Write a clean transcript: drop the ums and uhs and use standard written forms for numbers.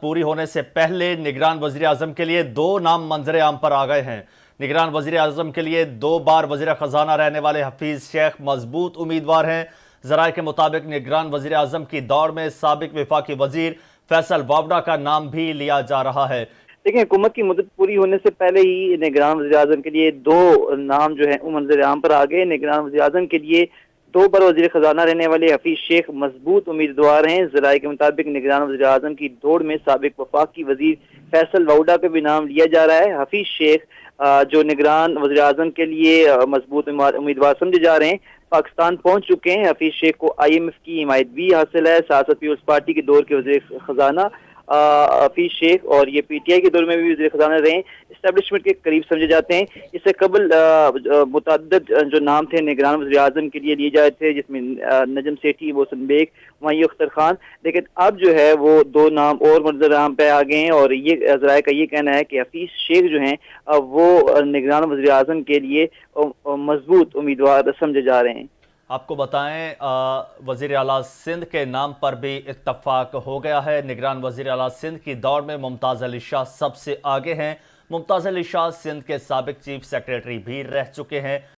पूरी होने से पहले निगरान वज़ीर आज़म के लिए 2 नाम मंजर आम पर आ गए हैं। निगरान वज़ीर आज़म के लिए 2 बार वज़ीर ख़जाना रहने वाले हफीज़ शेख मजबूत उम्मीदवार हैं। ज़राए के मुताबिक निगरान वज़ीर आज़म की दौड़ में साबिक वफाकी वज़ीर फैसल वावड़ा का नाम भी लिया जा रहा है। देखिए, हुकूमत की मुद्दत पूरी होने से पहले ही निगरान वज़ीर-ए-आज़म के लिए 2 नाम जो हैं वो मंज़र-ए-आम पर आ गए। निगरान वज़ीर-ए-आज़म के लिए 2 बार वज़ीर ख़ज़ाना रहने वाले हफीज़ शेख मजबूत उम्मीदवार हैं। ज़राए के मुताबिक निगरान वज़ीर-ए-आज़म की दौड़ में साबिक वफाकी वज़ीर फैसल वावड़ा का भी नाम लिया जा रहा है। हफीज़ शेख जो निगरान वज़ीर-ए-आज़म के लिए मजबूत उम्मीदवार समझे जा रहे हैं, पाकिस्तान पहुंच चुके हैं। हफीज़ शेख को IMF की हिमायत भी हासिल है। सासद पीपल्स पार्टी के दौर के वज़ीर ख़ज़ाना हफीज़ शेख और ये PTI के दौर में भी वज़ीर ख़ज़ाना रहे, इस्टेब्लिशमेंट के करीब समझे जाते हैं। इससे कबल मुतअद्दिद जो नाम थे निगरान वज़ीर-ए-आज़म के लिए जाए थे, जिसमें नजम सेठी, मोहसिन बेग, हुमायूं अख्तर खान, लेकिन अब जो है वो 2 नाम और मंज़र-ए-आम पे आ गए हैं और ये ज़राए का ये कहना है कि हफीज़ शेख जो हैं वो निगरान वज़ीर-ए-आज़म के लिए मजबूत उम्मीदवार समझे जा रहे हैं। आपको बताएं, वज़ीर आला सिंध के नाम पर भी इत्तफाक हो गया है। निगरान वज़ीर आला सिंध की दौड़ में मुमताज़ अली शाह सबसे आगे हैं। मुमताज़ अली शाह सिंध के साबिक चीफ सेक्रेटरी भी रह चुके हैं।